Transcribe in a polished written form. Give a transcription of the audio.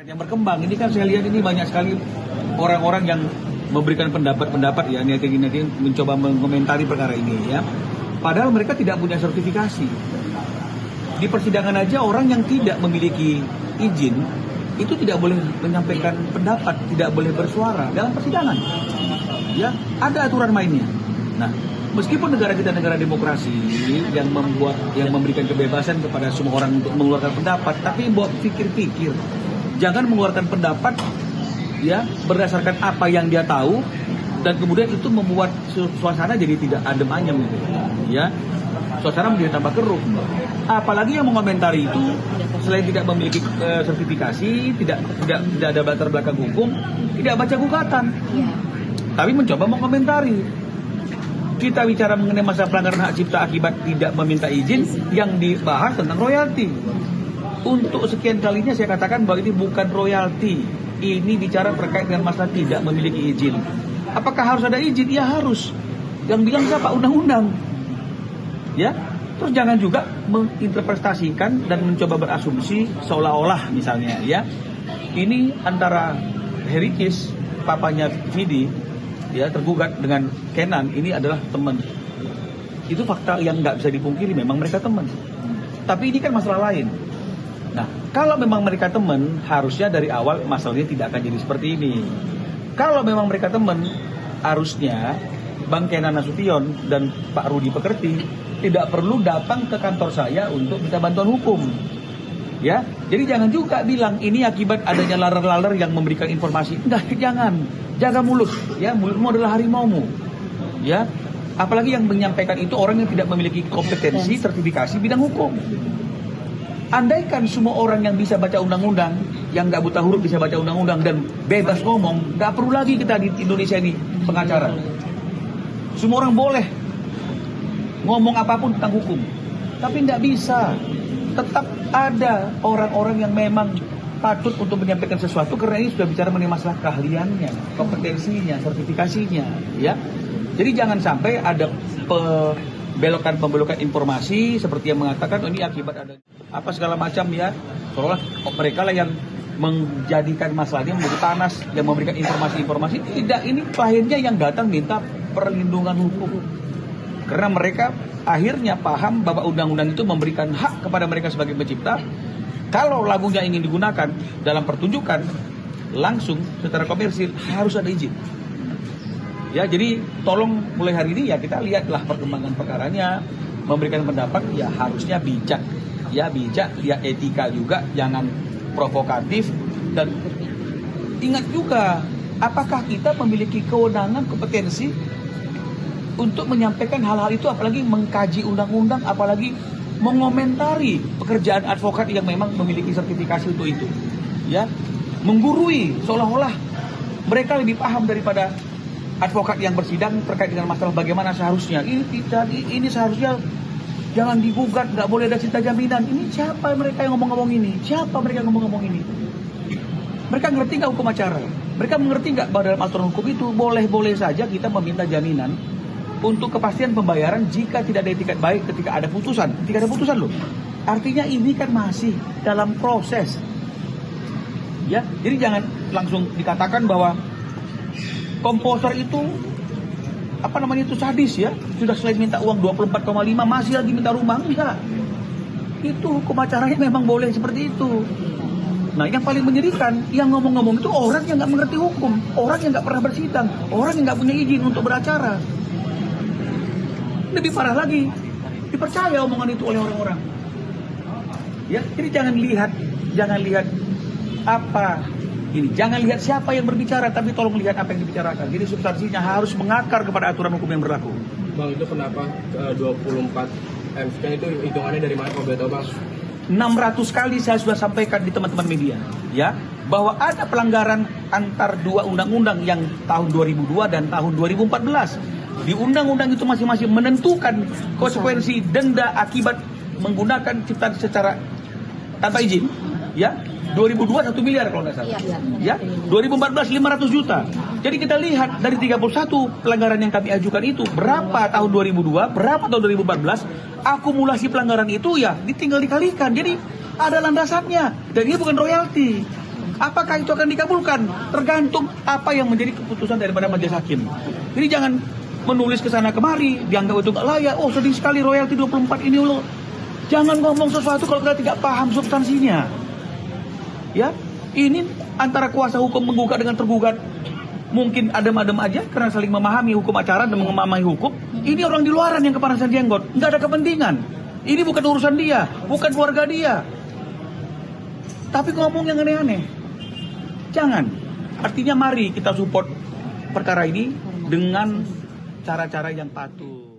Yang berkembang ini kan saya lihat ini banyak sekali orang-orang yang memberikan pendapat-pendapat ya, netizen mencoba mengomentari perkara ini ya. Padahal mereka tidak punya sertifikasi. Di persidangan aja orang yang tidak memiliki izin itu tidak boleh menyampaikan pendapat, tidak boleh bersuara dalam persidangan. Ya, ada aturan mainnya. Nah, meskipun negara kita negara demokrasi yang memberikan kebebasan kepada semua orang untuk mengeluarkan pendapat, tapi buat pikir-pikir. Jangan mengeluarkan pendapat ya berdasarkan apa yang dia tahu dan kemudian itu membuat suasana jadi tidak adem ayem gitu. Ya. Suasana menjadi tambah keruh. Apalagi yang mengomentari itu selain tidak memiliki sertifikasi, tidak ada latar belakang hukum, tidak baca gugatan. Tapi mencoba mengomentari. Kita bicara mengenai masa pelanggaran hak cipta akibat tidak meminta izin, yang dibahas tentang royalti. Untuk sekian kalinya saya katakan bahwa ini bukan royalti. Ini bicara terkait dengan masalah tidak memiliki izin. Apakah harus ada izin? Ya harus. Yang bilang siapa? Undang-undang. Ya, terus jangan juga menginterpretasikan dan mencoba berasumsi seolah-olah misalnya ya. Ini antara Harry Kiss, papanya Vidi, ya tergugat dengan Kenan ini adalah teman. Itu fakta yang nggak bisa dipungkiri, memang mereka teman. Tapi ini kan masalah lain. Nah, kalau memang mereka teman, harusnya dari awal masalahnya tidak akan jadi seperti ini. Kalau memang mereka teman, harusnya Bang Kenan Nasution dan Pak Rudi Pekerti tidak perlu datang ke kantor saya untuk minta bantuan hukum. Ya, jadi jangan juga bilang ini akibat adanya laler-laler yang memberikan informasi. Enggak, jangan. Jaga mulut. Ya, mulutmu adalah harimaumu. Ya, apalagi yang menyampaikan itu orang yang tidak memiliki kompetensi, sertifikasi bidang hukum. Andaikan semua orang yang bisa baca undang-undang, yang nggak buta huruf bisa baca undang-undang dan bebas ngomong, nggak perlu lagi kita di Indonesia ini pengacara. Semua orang boleh ngomong apapun tentang hukum, tapi nggak bisa. Tetap ada orang-orang yang memang patut untuk menyampaikan sesuatu karena ini sudah bicara mengenai masalah keahliannya, kompetensinya, sertifikasinya, ya. Jadi jangan sampai ada pembelokan informasi seperti yang mengatakan oh, ini akibat ada apa segala macam ya, seolah mereka lah yang menjadikan masalahnya menjadi panas, yang memberikan informasi-informasi. Tidak, ini kliennya yang datang minta perlindungan hukum. Karena mereka akhirnya paham bahwa undang-undang itu memberikan hak kepada mereka sebagai pencipta. Kalau lagunya ingin digunakan dalam pertunjukan langsung secara komersil harus ada izin. Ya, jadi tolong mulai hari ini ya kita lihatlah perkembangan perkaranya, memberikan pendapat ya harusnya bijak. Ya bijak, lihat etika juga, jangan provokatif dan ingat juga apakah kita memiliki kewenangan, kompetensi untuk menyampaikan hal-hal itu, apalagi mengkaji undang-undang, apalagi mengomentari pekerjaan advokat yang memang memiliki sertifikasi untuk itu. Ya, menggurui seolah-olah mereka lebih paham daripada advokat yang bersidang terkait dengan masalah bagaimana seharusnya. Ini seharusnya jangan digugat, nggak boleh ada cita jaminan. Ini siapa mereka yang ngomong-ngomong ini? Siapa mereka yang ngomong-ngomong ini? Mereka ngerti nggak hukum acara? Mereka mengerti nggak bahwa dalam aturan hukum itu boleh-boleh saja kita meminta jaminan untuk kepastian pembayaran jika tidak ada etikat baik ketika ada putusan. Ketika ada putusan loh. Artinya ini kan masih dalam proses. Ya, jadi jangan langsung dikatakan bahwa komposer itu itu sadis ya. Sudah selain minta uang 24,5 masih lagi minta rumah. Enggak. Itu hukum acaranya memang boleh seperti itu. Nah, yang paling menyedihkan yang ngomong-ngomong itu orang yang nggak mengerti hukum, orang yang nggak pernah bersidang, orang yang nggak punya izin untuk beracara. Lebih parah lagi, dipercaya omongan itu oleh orang-orang. Ya, jadi jangan lihat apa ini, jangan lihat siapa yang berbicara, tapi tolong lihat apa yang dibicarakan. Jadi substansinya harus mengakar kepada aturan hukum yang berlaku. Bang, itu kenapa 24 M kan itu hitungannya dari mana kalau boleh tahu, Bang? 600 kali saya sudah sampaikan di teman-teman media, ya, bahwa ada pelanggaran antar dua undang-undang yang tahun 2002 dan tahun 2014. Di undang-undang itu masing-masing menentukan konsekuensi denda akibat menggunakan ciptaan secara tanpa izin, ya. 2002 1 miliar kalau nggak salah. Ya. 2014 500 juta. Jadi kita lihat dari 31 pelanggaran yang kami ajukan itu berapa tahun 2002, berapa tahun 2014, akumulasi pelanggaran itu ya ditinggal dikalikan. Jadi ada landasannya dan ini bukan royalti. Apakah itu akan dikabulkan? Tergantung apa yang menjadi keputusan daripada majelis hakim. Jadi jangan menulis ke sana kemari, dianggap itu nggak layak. Oh, sedih sekali royalti 24 ini loh. Jangan ngomong sesuatu kalau kita tidak paham substansinya. Ya, ini antara kuasa hukum menggugat dengan tergugat mungkin adem-adem aja karena saling memahami hukum acara dan memahami hukum. Ini orang di luaran yang kepanasan jenggot, nggak ada kepentingan. Ini bukan urusan dia, bukan keluarga dia. Tapi ngomong yang aneh-aneh. Jangan. Artinya mari kita support perkara ini dengan cara-cara yang patuh.